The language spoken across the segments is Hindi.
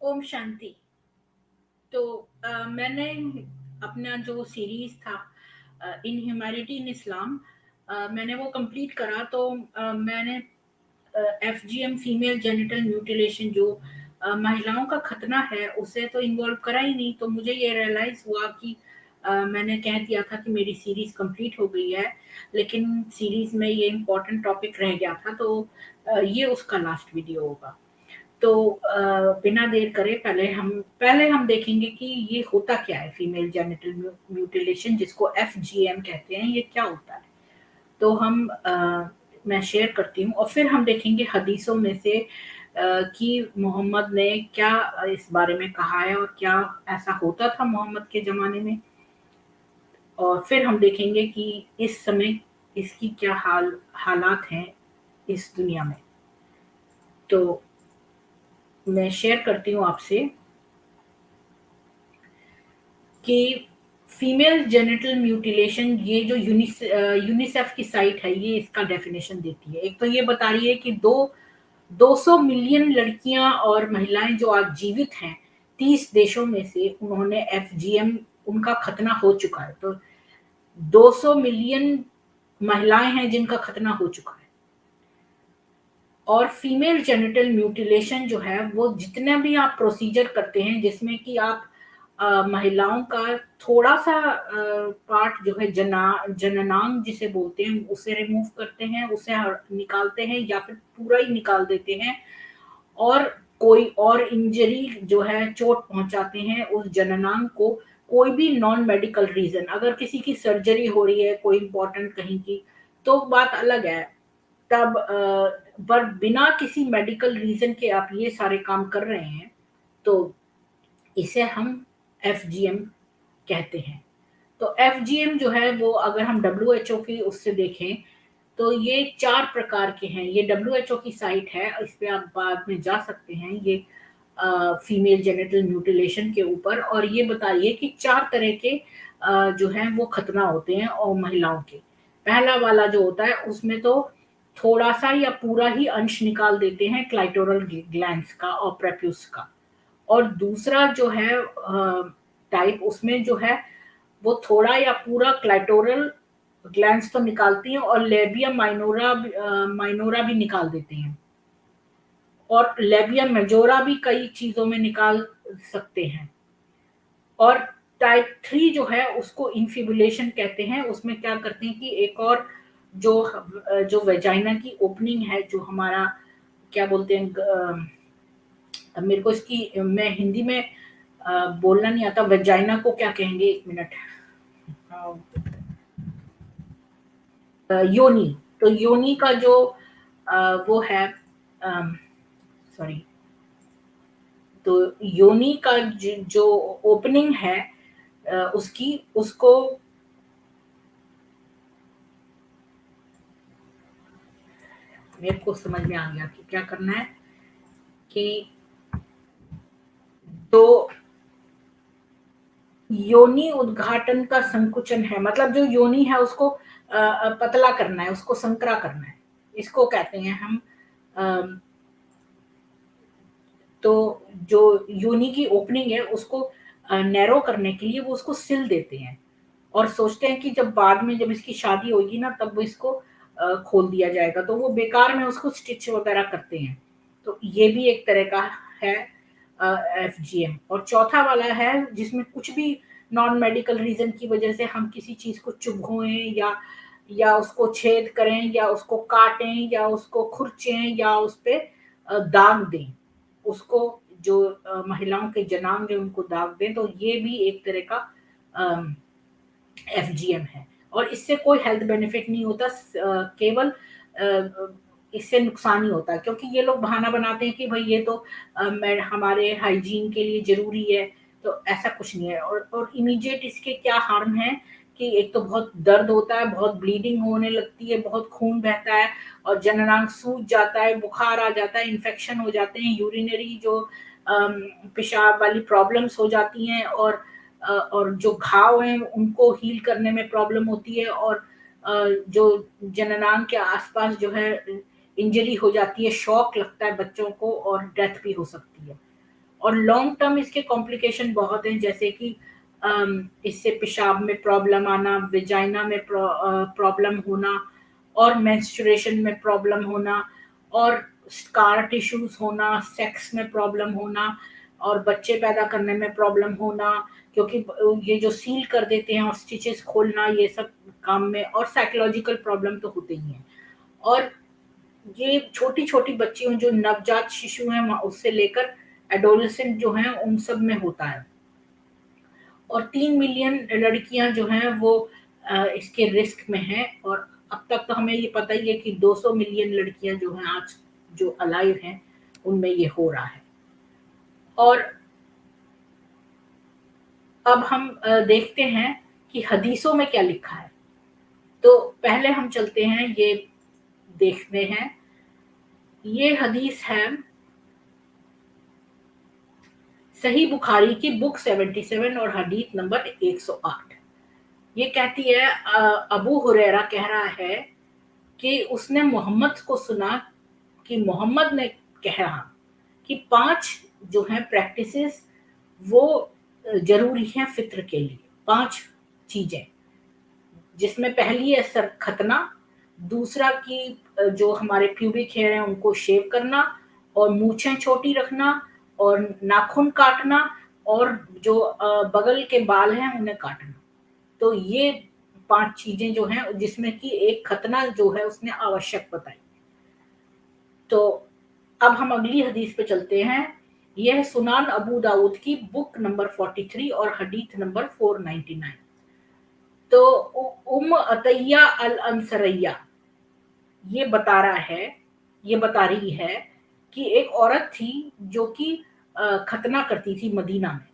ओम शांति। तो मैंने अपना जो सीरीज था इन ह्यूमैनिटी इन इस्लाम, मैंने वो कंप्लीट करा। तो मैंने एफजीएम फीमेल जेनिटल म्यूटिलेशन जो महिलाओं का खतना है उसे तो इन्वॉल्व करा ही नहीं। तो मुझे ये रियलाइज हुआ कि मैंने कह दिया था कि मेरी सीरीज कंप्लीट हो गई है, लेकिन सीरीज में ये इम्पोर्टेंट टॉपिक रह गया था। तो ये उसका लास्ट वीडियो होगा। तो बिना देर करे पहले हम देखेंगे कि ये होता क्या है फीमेल जेनिटल म्यूटिलेशन, जिसको एफजीएम कहते हैं। ये क्या होता है? तो मैं शेयर करती हूँ और फिर हम देखेंगे हदीसों में से कि मोहम्मद ने क्या इस बारे में कहा है और क्या ऐसा होता था मोहम्मद के ज़माने में। और फिर हम देखेंगे कि इस समय इसकी क्या हालात हैं इस दुनिया में। तो मैं शेयर करती हूँ आपसे कि फीमेल जेनिटल म्यूटिलेशन, ये जो यूनिसेफ की साइट है, ये इसका डेफिनेशन देती है। एक तो ये बता रही है कि 200 मिलियन लड़कियां और महिलाएं जो आज जीवित हैं 30 देशों में से, उन्होंने एफजीएम, उनका खतना हो चुका है। तो 200 मिलियन महिलाएं हैं जिनका खतना हो चुका है। और फीमेल जेनिटल म्यूटिलेशन जो है, वो जितना भी आप प्रोसीजर करते हैं जिसमें कि आप महिलाओं का थोड़ा-सा पार्ट जो है जननांग जिसे बोलते हैं, उसे रिमूव करते हैं, उसे निकालते हैं या फिर पूरा ही निकाल देते हैं। और कोई और इंजरी जो है, चोट पहुँचाते हैं उस जननांग को। कोई भी नॉन मेडिकल रीज़न, अगर किसी की सर्जरी हो रही है कोई इम्पोर्टेंट कहीं की, तो बात अलग है। तब पर बिना किसी मेडिकल रीज़न के आप ये सारे काम कर रहे हैं, तो इसे हम एफजीएम कहते हैं। तो एफजीएम जो है, वो अगर हम डब्ल्यूएचओ की उससे देखें, तो ये 4 प्रकार के हैं। ये डब्ल्यूएचओ की साइट है, इस पे आप बाद में जा सकते हैं। ये फीमेल जेनिटल म्यूटिलेशन के ऊपर, और ये बताइए कि 4 तरह के जो हैं वो खतना होते हैं और महिलाओं के। पहला वाला जो होता है उसमें तो थोड़ा-सा या पूरा ही अंश निकाल देते हैं क्लाइटोरल ग्लैंड्स का और प्रेप्यूस का। और दूसरा जो है टाइप, उसमें जो है वो थोड़ा या पूरा क्लाइटोरल ग्लैंड्स तो निकालती हैं और लेबियम माइनोरा भी निकाल देते हैं। और लेबियम मेजोरा भी कई चीज़ों में निकाल सकते हैं। और टाइप 3 जो है उसको इन्फिब्युलेशन कहते हैं। उसमें क्या करते हैं कि एक और जो वेजाइना की ओपनिंग है, जो हमारा क्या बोलते हैं, मेरे को इसकी मैं हिंदी में बोलना नहीं आता। वेजाइना को क्या कहेंगे, 1 मिनट। योनि। तो योनि का जो वो है, सॉरी, तो योनि का जो ओपनिंग है उसकी उसको मेरे को समझ में आ गया कि क्या करना है। कि तो योनि उद्घाटन का संकुचन है, मतलब जो योनि है उसको पतला करना है, उसको संकरा करना है। इसको कहते हैं हम अ, तो जो योनि की ओपनिंग है उसको नैरो करने के लिए वो उसको सिल देते हैं और सोचते हैं कि जब बाद में जब इसकी शादी होगी ना, तब वो इसको खोल दिया जाएगा। तो वो बेकार में उसको स्टिच वगैरह करते हैं। तो ये भी एक तरह का है एफजीएम। और चौथा वाला है जिसमें कुछ भी नॉन मेडिकल रीजन की वजह से हम किसी चीज को चुभोएं या उसको छेद करें या उसको काटें या उसको खुरचें या उस पे दाग दें, उसको जो महिलाओं के जनांग है उनको दाग दें, तो ये भी एक तरह का एफजीएम है। और इससे कोई हेल्थ बेनिफिट नहीं होता, केवल इससे नुकसान ही होता है, क्योंकि ये लोग बहाना बनाते हैं कि भाई ये तो हमारे हाइजीन के लिए जरूरी है। तो ऐसा कुछ नहीं है। और इमीडिएट इसके क्या हार्म है कि एक तो बहुत दर्द होता है, बहुत ब्लीडिंग होने लगती है, बहुत खून बहता है और जननांग सूज जाता है, बुखार आ जाता है, इन्फेक्शन हो जाते हैं, यूरिनरी जो पेशाब वाली प्रॉब्लम्स हो जाती हैं। और जो घाव हैं उनको हील करने में प्रॉब्लम होती है। और जो जननांग के आसपास जो है इंजरी हो जाती है, शॉक लगता है बच्चों को और डेथ भी हो सकती है। और लॉन्ग टर्म इसके कॉम्प्लिकेशन बहुत हैं, जैसे कि इससे पेशाब में प्रॉब्लम आना, वेजाइना में प्रॉब्लम होना और मेंस्ट्रुएशन में प्रॉब्लम होना और स्कार टिश्यूज होना, सेक्स में प्रॉब्लम होना और बच्चे पैदा करने में प्रॉब्लम होना, क्योंकि ये जो सील कर देते हैं और स्टिचेस खोलना, ये सब काम में, और साइकोलॉजिकल प्रॉब्लम तो होते ही हैं। और ये छोटी-छोटी बच्चियों जो नवजात शिशु हैं उससे लेकर एडोलेसेंट जो हैं उन सब में होता है। और 3 मिलियन लड़कियां जो हैं वो इसके रिस्क में हैं, और अब तक तो हमें ये पता ही है कि 200 मिलियन लड़कियां जो हैं आज जो अलाइव हैं उनमें ये हो रहा है। और अब हम देखते हैं कि हदीसों में क्या लिखा है। तो पहले हम चलते हैं, ये देखते हैं। ये हदीस है सही बुखारी की बुक 77 और हदीस नंबर 108। ये कहती है, अबू हुरैरा कह रहा है कि उसने मोहम्मद को सुना कि मोहम्मद ने कहा कि 5 जो हैं प्रैक्टिसेस वो ज़रूरी हैं फ़ित्र के लिए। 5 चीज़ें, जिसमें पहली है सर खतना, दूसरा कि जो हमारे प्यूबिक हेयर हैं उनको शेव करना और मूछें छोटी रखना और नाखून काटना और जो बगल के बाल हैं उन्हें काटना। तो ये 5 चीज़ें जो हैं, जिसमें कि एक खतना जो है उसने आवश्यक बताई। तो अब हम अगली हदीस पे चलते हैं। यह सुनान अबू दाऊद की बुक नंबर 43 और हदीस नंबर 499। तो अतैया अल अंसरैया ये बता रहा है, ये बता रही है कि एक औरत थी जो कि खतना करती थी मदीना में।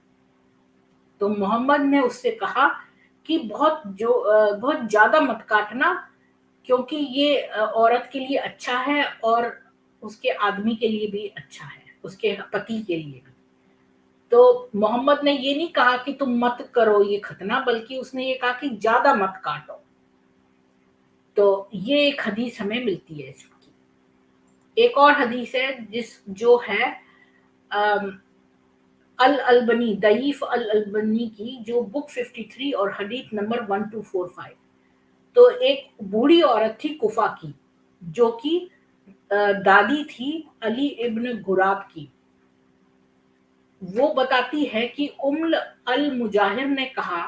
तो मोहम्मद ने उससे कहा कि बहुत ज़्यादा मत काटना, क्योंकि ये औरत के लिए अच्छा है और उसके आदमी के लिए भी अच्छा है, उसके पति के लिए भी। तो मोहम्मद ने ये नहीं कहा कि तुम मत करो ये खतना, बल्कि उसने ये कहा कि ज़्यादा मत काटो। तो ये एक हदीस हमें मिलती है इसकी। एक और हदीस है जो है अम, अल अलबनी, दईफ अल अलबनी की, जो बुक 53 और हदीस नंबर 1245। तो एक बूढ़ी औरत थी कुफा की, जो कि दादी थी अली इब्न गुराब की। वो बताती है कि उम्म अल मुजाहिर ने कहा,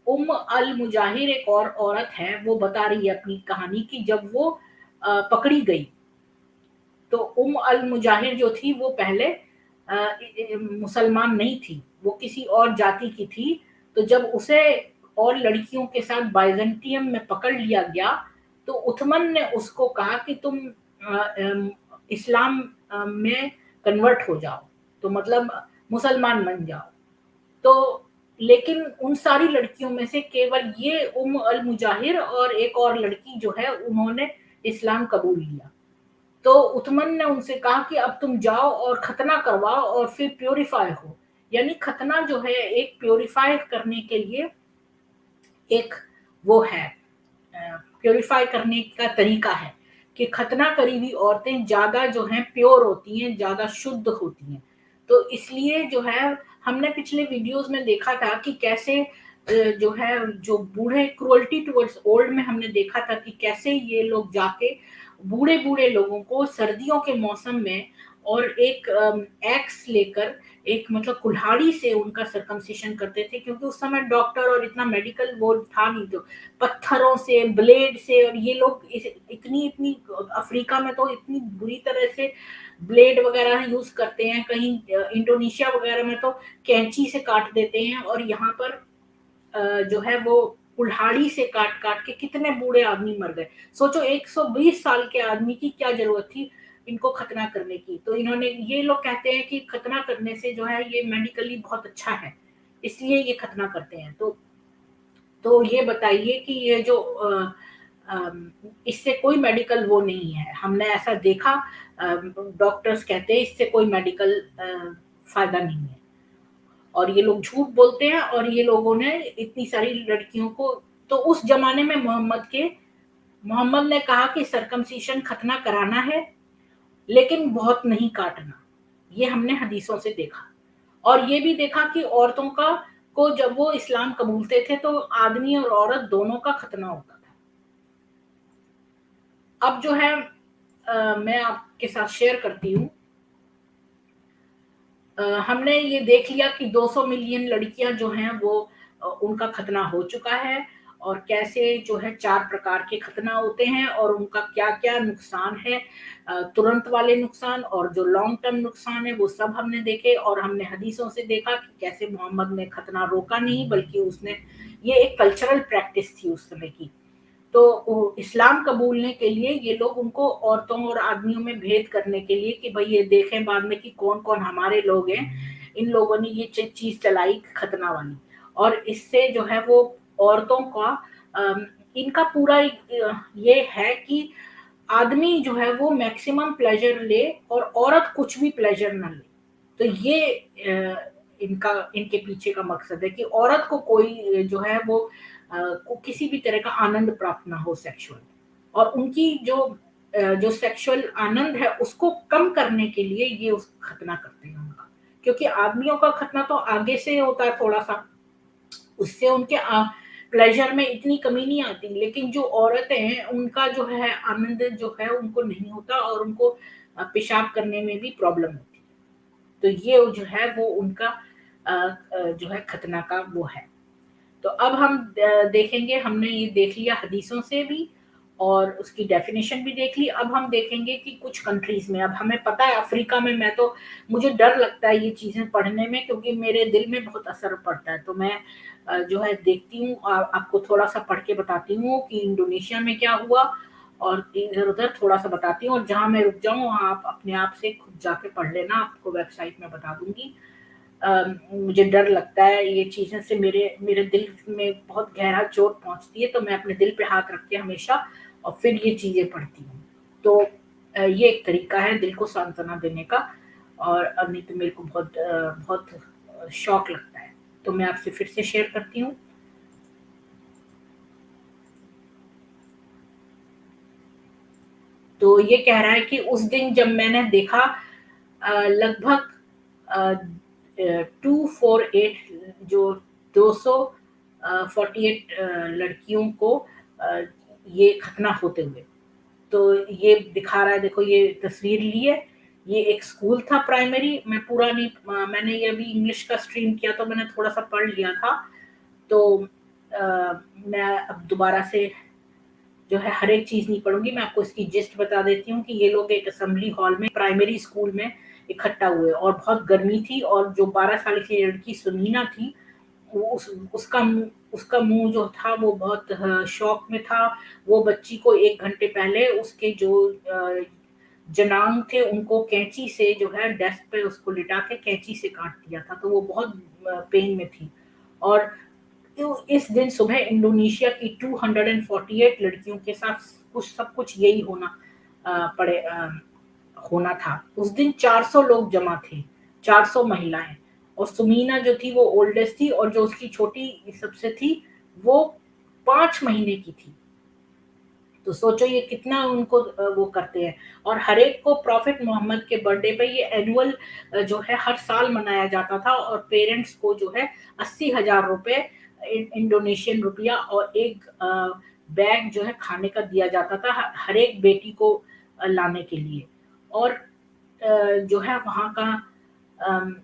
उम्म अल मुजाहिर एक और औरत है, वो बता रही है अपनी कहानी कि जब वो पकड़ी गई, तो उम्म अल मुजाहिर जो थी वो पहले मुसलमान नहीं थी, वो किसी और जाति की थी। तो जब उसे और लड़कियों के साथ बाइजेंटियम में पकड़ लिया गया, तो उथमन ने उसको कहा कि तुम इस्लाम में कन्वर्ट हो जाओ, तो मतलब मुसलमान बन जाओ। तो लेकिन उन सारी लड़कियों में से केवल ये उम्म अल मुजाहिर और एक और लड़की जो है उन्होंने इस्लाम कबूल लिया। तो उथमन ने उनसे कहा कि अब तुम जाओ और खतना करवाओ और फिर प्योरीफाई हो। यानी खतना जो है एक प्योरीफाई करने के लिए एक वो है, प्योरीफाई करने का तरीका है कि खतना करी हुई औरतें ज़्यादा जो हैं प्योर होती हैं, ज़्यादा शुद्ध होती हैं। तो इसलिए जो है हमने पिछले वीडियोज़ में देखा था कि कैसे जो है जो बूढ़े क्रुएल्टी टुवर्ड्स ओल्ड में हमने देखा था कि कैसे ये लोग जाके बूढ़े-बूढ़े लोगों को सर्दियों के मौसम में और एक एक्स लेकर, एक मतलब कुल्हाड़ी से उनका सर्कमसिशन करते थे, क्योंकि उस समय डॉक्टर और इतना मेडिकल वो था नहीं। तो पत्थरों से, ब्लेड से, और ये लोग इतनी अफ्रीका में तो इतनी बुरी तरह से ब्लेड वगैरह यूज़ करते हैं, कहीं इंडोनेशिया वगैरह में तो कैंची से काट देते हैं, और यहाँ पर जो है वो कुल्हाड़ी से काट-काट के कितने बूढ़े आदमी मर गए। सोचो 120 साल के आदमी की क्या ज़रूरत थी इनको खतना करने की। तो इन्होंने, ये लोग कहते हैं कि खतना करने से जो है ये मेडिकली बहुत अच्छा है, इसलिए ये खतना करते हैं। तो ये बताइए कि ये जो इससे कोई मेडिकल वो नहीं है। हमने ऐसा देखा, डॉक्टर्स कहते हैं इससे कोई मेडिकल फ़ायदा नहीं है। और ये लोग झूठ बोलते हैं, और ये लोगों ने इतनी सारी लड़कियों को, तो उस ज़माने में मोहम्मद ने कहा कि सर्कमसिशन खतना कराना है, लेकिन बहुत नहीं काटना। ये हमने हदीसों से देखा। और ये भी देखा कि औरतों का को जब वो इस्लाम कबूलते थे तो आदमी और औरत दोनों का खतना होता था। अब जो है मैं आपके साथ शेयर करती हूँ। हमने ये देख लिया कि 200 मिलियन लड़कियां जो हैं वो उनका खतना हो चुका है, और कैसे जो है 4 प्रकार के खतना होते हैं और उनका क्या-क्या नुकसान है, तुरंत वाले नुकसान और जो लॉन्ग टर्म नुकसान है वो सब हमने देखे, और हमने हदीसों से देखा कि कैसे मोहम्मद ने खतना रोका नहीं, बल्कि उसने ये एक कल्चरल प्रैक्टिस थी उस समय की। तो इस्लाम कबूलने के लिए ये लोग उनको औरतों और आदमियों में भेद करने के लिए कि भाई ये देखें बाद में कि कौन कौन हमारे लोग हैं, इन लोगों ने ये चीज चलाई खतना वाली। और इससे जो है वो औरतों का इनका पूरा ये है कि आदमी जो है वो मैक्सिमम प्लेजर ले और औरत कुछ भी प्लेजर ना ले। तो ये इनका इनके पीछे का मकसद है कि औरत को कोई जो है वो को किसी भी तरह का आनंद प्राप्त ना हो सेक्सुअल, और उनकी जो सेक्सुअल आनंद है उसको कम करने के लिए ये उस खतना करते हैं उनका। क्योंकि आदमियों का खतना तो आगे से होता है थोड़ा सा, उससे उनके प्लेजर में इतनी कमी नहीं आती, लेकिन जो औरतें हैं उनका जो है आनंद जो है उनको नहीं होता, और उनको पेशाब करने में भी प्रॉब्लम होती है। तो ये जो है वो उनका जो है खतना का वो है। तो अब हम देखेंगे, हमने ये देख लिया हदीसों से भी और उसकी डेफिनेशन भी देख ली। अब हम देखेंगे कि कुछ कंट्रीज में, अब हमें पता है अफ्रीका में, मैं तो मुझे डर लगता है ये चीजें पढ़ने में, क्योंकि मेरे दिल में बहुत असर पड़ता है। तो मैं जो है देखती हूँ, आपको थोड़ा सा पढ़ के बताती हूँ कि इंडोनेशिया में क्या हुआ, और इधर उधर थोड़ा सा बताती हूँ, और जहाँ मैं रुक जाऊँ वहाँ आप अपने आप से खुद जाके पढ़ लेना, आपको वेबसाइट में बता दूंगी। मुझे डर लगता है ये चीज़ें से, मेरे मेरे दिल में बहुत गहरा चोट पहुँचती है, तो मैं अपने दिल पे हाथ रख के हमेशा और फिर ये चीज़ें पढ़ती हूँ। तो ये एक तरीका है दिल को सांत्वना देने का, और नहीं तो मेरे को बहुत शौक लगता है। तो मैं आपसे फिर से शेयर करती हूँ। तो ये कह रहा है कि उस दिन जब मैंने देखा लगभग 248 जो 248 लड़कियों को अ, ये खतना होते हुए। तो ये दिखा रहा है, देखो ये तस्वीर ली है। ये एक स्कूल था प्राइमरी, मैं पूरा नहीं मैंने ये अभी इंग्लिश का स्ट्रीम किया तो मैंने थोड़ा-सा पढ़ लिया था। तो मैं अब दोबारा से जो है हर एक चीज़ नहीं पढ़ूँगी, मैं आपको इसकी जिस्ट बता देती हूँ कि ये लोग एक असेंबली हॉल में प्राइमरी स्कूल में इकट्ठा हुए, और बहुत गर्मी थी, और जो 12 साल की लड़की सुनीना थी, वो उसका मुँह जो था वो बहुत शॉक में था। वो बच्ची को 1 घंटे पहले उसके जो जनांग थे उनको कैंची से जो है डेस्क पे उसको लिटा के कैंची से काट दिया था, तो वो बहुत पेन में थी। और तो इस दिन सुबह इंडोनेशिया की 248 लड़कियों के साथ सब कुछ यही होना था। उस दिन 400 लोग जमा थे, 400 महिलाएँ, और सुमीना जो थी वो ओल्डेस्ट थी, और जो उसकी छोटी सबसे थी वो 5 महीने की थी। तो सोचो ये कितना उनको वो करते हैं। और हर एक को प्रॉफिट मोहम्मद के बर्थडे पे ये एनुअल जो है हर साल मनाया जाता था, और पेरेंट्स को जो है 80,000 रुपए इंडोनेशियन रुपया और एक बैग जो है खाने का दिया जाता था हर एक बेटी को लाने के लिए। और जो है वहाँ का अम,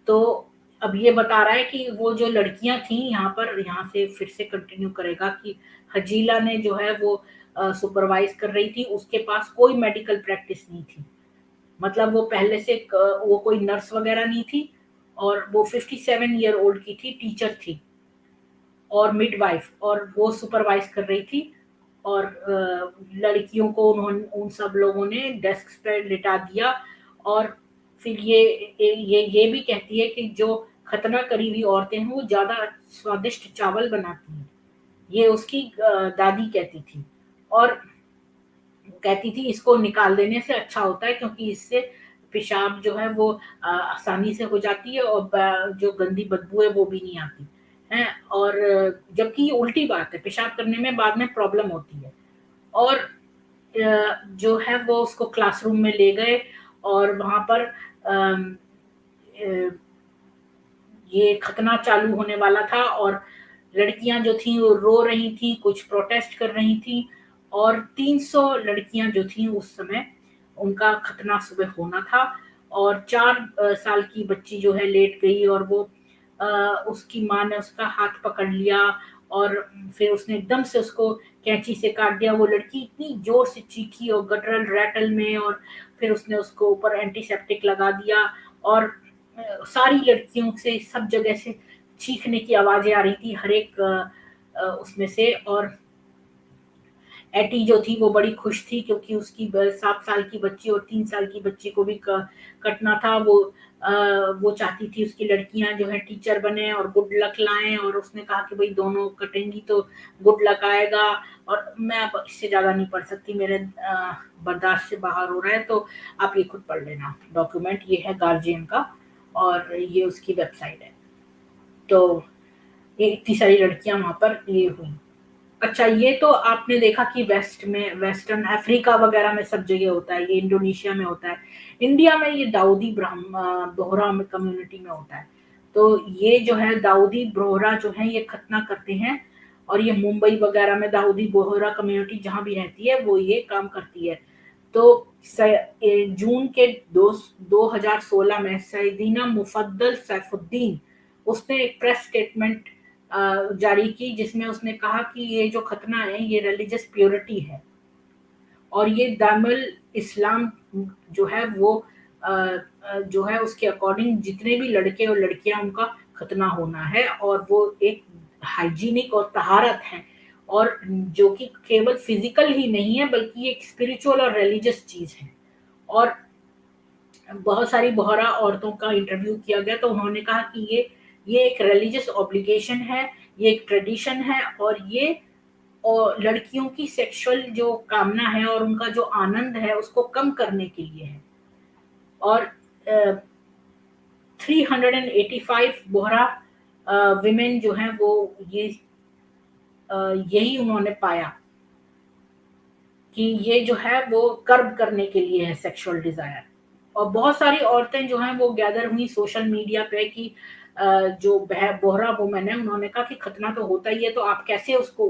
तो अब ये बता रहा है कि वो जो लड़कियां थी यहाँ पर, यहाँ से फिर से कंटिन्यू करेगा कि हजीला ने जो है वो सुपरवाइज कर रही थी, उसके पास कोई मेडिकल प्रैक्टिस नहीं थी। मतलब वो पहले से वो कोई नर्स वगैरह नहीं थी, और वो 57 ईयर ओल्ड की थी, टीचर थी और मिडवाइफ, और वो सुपरवाइज कर रही थी। और लड़कियों को उन्होंने उन सब लोगों ने डेस्क पे लिटा दिया। और फिर ये भी कहती है कि जो खतना करी हुई औरतें हैं वो ज्यादा स्वादिष्ट चावल बनाती हैं, ये उसकी दादी कहती थी। और कहती थी इसको निकाल देने से अच्छा होता है, क्योंकि इससे पेशाब जो है वो आसानी से हो जाती है, और जो गंदी बदबू है वो भी नहीं आती है। और जबकि ये उल्टी बात है, पेशाब करने में बाद में प्रॉब्लम होती है। और जो है वो उसको क्लासरूम में ले गए, और वहाँ पर ये खतना चालू होने वाला था और लड़कियां जो थी वो रो रही थी, कुछ प्रोटेस्ट कर रही थी और 300 लड़कियां जो थी उस समय उनका खतना सुबह होना था और 4 साल की बच्ची जो है लेट गई और वो उसकी माँ ने उसका हाथ पकड़ लिया और फिर उसने एकदम से उसको कैंची से काट दिया। वो लड़की इतनी जोर से चीखी और गटरल रैटल में और फिर उसने उसको ऊपर एंटीसेप्टिक लगा दिया और सारी लड़कियों से सब जगह से चीखने की आवाजें आ रही थी हर एक उसमें से। और एटी जो थी वो बड़ी खुश थी क्योंकि उसकी 7 साल की बच्ची और 3 साल की बच्ची को भी कटना था। वो चाहती थी उसकी लड़कियां जो है टीचर बने और गुड लक लाएं और उसने कहा कि भाई दोनों कटेंगी तो गुड लक आएगा। और मैं अब इससे ज्यादा नहीं पढ़ सकती, मेरे बर्दाश्त से बाहर हो रहा है, तो आप ये खुद पढ़ लेना डॉक्यूमेंट। ये है गार्जियन का और ये उसकी वेबसाइट है। तो ये इतनी सारी लड़कियां वहां पर ये हुई। अच्छा, ये तो आपने देखा कि वेस्ट में, वेस्टर्न अफ्रीका वगैरह में सब जगह होता है, ये इंडोनेशिया में होता है। इंडिया में ये दाऊदी बोहरा में कम्युनिटी में होता है। तो ये जो है दाऊदी बोहरा जो है ये खतना करते हैं और ये मुंबई वगैरह में दाऊदी बोहरा कम्युनिटी जहां भी रहती है वो ये काम करती है। तो जून के 2016 में सैदीना मुफद्दल सैफुद्दीन उसने एक प्रेस स्टेटमेंट जारी की जिसमें उसने कहा कि ये जो खतना है ये रिलीजियस प्योरिटी है और ये दामुल इस्लाम जो है वो जो है उसके अकॉर्डिंग जितने भी लड़के और लड़कियां उनका खतना होना है और वो एक हाइजीनिक और तहारत है और जो कि केवल फिजिकल ही नहीं है बल्कि एक स्पिरिचुअल और रिलीजियस चीज है। और बहुत सारी बोहरा औरतों का इंटरव्यू किया गया तो उन्होंने कहा कि ये एक रिलीजियस ऑब्लिगेशन है, ये एक ट्रेडिशन है और ये और लड़कियों की सेक्सुअल जो कामना है और उनका जो आनंद है उसको कम करने के लिए है। और 385 बोहरा विमेन जो हैं वो ये यही उन्होंने पाया कि ये जो है वो कर्ब करने के लिए है सेक्सुअल डिजायर। और बहुत सारी औरतें जो हैं वो गैदर हुई सोशल मीडिया पे कि जो बोहरा वुमेन है उन्होंने कहा कि खतना तो होता ही है तो आप कैसे उसको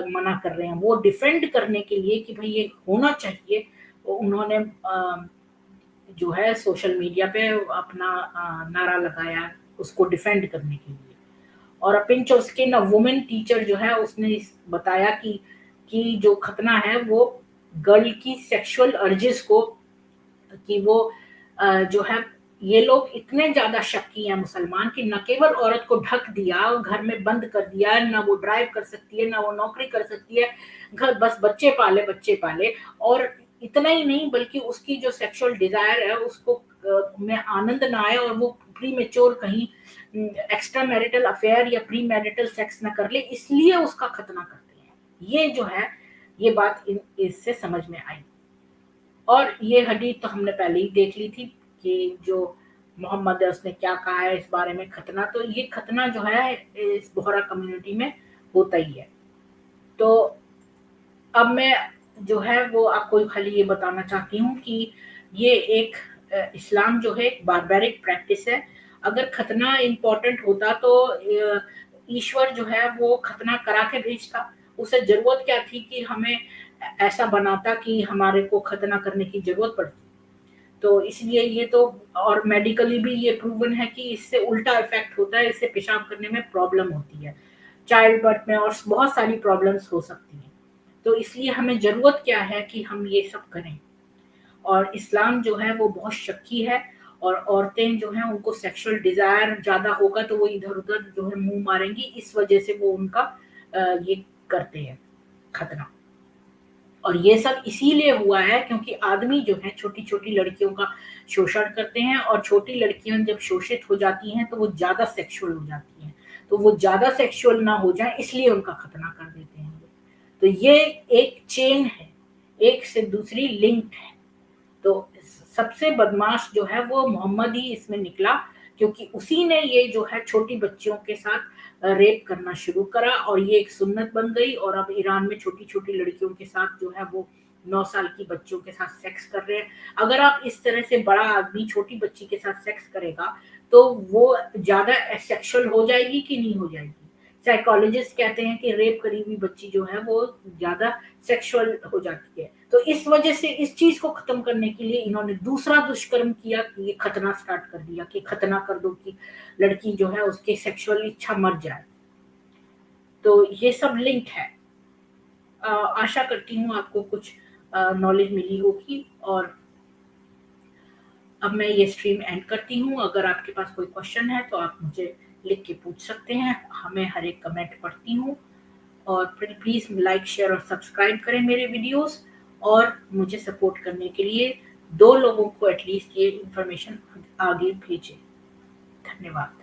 मना कर रहे हैं। वो डिफेंड करने के लिए कि भाई ये होना चाहिए, तो उन्होंने जो है सोशल मीडिया पे अपना नारा लगाया उसको डिफेंड करने के लिए। और a pinch of skin a woman teacher जो है उसने बताया कि जो खतना है वो गर्ल की सेक्सुअल अर्जेस को कि वो जो है ये लोग इतने ज्यादा शक्की हैं मुसलमान कि न केवल औरत को ढक दिया घर में बंद कर दिया, ना वो ड्राइव कर सकती है ना वो नौकरी कर सकती है, घर बस बच्चे पाले बच्चे पाले। और इतना ही नहीं बल्कि उसकी जो सेक्सुअल डिजायर है उसको में आनंद ना आए और वो प्री मेच्योर कहीं एक्स्ट्रा मैरिटल अफेयर या प्री मैरिटल सेक्स ना कर ले, इसलिए उसका खतना करते हैं। ये जो है ये बात इससे समझ में आई। और ये हदीस तो हमने पहले ही देख ली थी कि जो मोहम्मद है उसने क्या कहा है इस बारे में खतना। तो ये खतना जो है इस बोहरा कम्युनिटी में होता ही है। तो अब मैं जो है वो आपको खाली ये बताना चाहती हूँ कि ये एक इस्लाम जो है एक बारबैरिक प्रैक्टिस है। अगर खतना इम्पोर्टेंट होता तो ईश्वर जो है वो खतना करा के भेजता। उसे जरूरत क्या थी कि हमें ऐसा बनाता कि हमारे को खतना करने की जरूरत पड़ती। तो इसलिए ये तो और मेडिकली भी ये प्रूवन है कि इससे उल्टा इफेक्ट होता है, इससे पेशाब करने में प्रॉब्लम होती है, चाइल्ड बर्थ में और बहुत सारी प्रॉब्लम्स हो सकती हैं। तो इसलिए हमें ज़रूरत क्या है कि हम ये सब करें। और इस्लाम जो है वो बहुत शक्की है और औरतें जो हैं उनको सेक्सुअल डिज़ायर ज़्यादा होगा तो वो इधर-उधर जो है मुँह मारेंगी, इस वजह से वो उनका ये करते हैं खतना। और ये सब इसीलिए हुआ है क्योंकि आदमी जो है छोटी-छोटी लड़कियों का शोषण करते हैं और छोटी लड़कियाँ जब शोषित हो जाती हैं तो वो ज़्यादा सेक्सुअल हो जाती हैं। तो वो ज़्यादा सेक्सुअल ना हो जाएँ इसलिए उनका खतना कर देते हैं। तो ये एक चेन है, एक से दूसरी लिंक्ड है। तो सबसे बदमाश जो है वो मोहम्मद ही इसमें निकला क्योंकि उसी ने ये जो है छोटी बच्चियों के साथ रेप करना शुरू करा और ये एक सुन्नत बन गई और अब ईरान में छोटी-छोटी लड़कियों के साथ जो है वो 9 साल की बच्चों के साथ सेक्स कर रहे हैं। अगर आप इस तरह से बड़ा आदमी छोटी बच्ची के साथ सेक्स करेगा, तो वो ज़्यादा सेक्सुअल हो जाएगी कि नहीं हो जाएगी? साइकोलॉजिस्ट कहते हैं कि रेप करी हुई बच्ची जो है वो ज़्यादा सेक्सुअल हो जाती है। तो इस वजह से इस चीज़ को खत्म करने के लिए इन्होंने दूसरा दुष्कर्म किया कि ये खतना स्टार्ट कर दिया कि खतना कर दो कि लड़की जो है उसकी सेक्सुअल इच्छा मर जाए। तो ये सब लिंक है। आशा करती हूँ आपको कुछ नॉलेज मिली होगी और अब मैं ये स्ट्रीम एंड करती हूँ। अगर आपके पास कोई क्वेश्चन है तो आप मुझे लिख के पूछ सकते हैं। मैं हर एक कमेंट पढ़ती हूँ और प्लीज़ लाइक, शेयर और सब्सक्राइब करें मेरे वीडियोस और मुझे सपोर्ट करने के लिए 2 लोगों को एटलीस्ट ये इन्फॉर्मेशन आगे भेजें। धन्यवाद।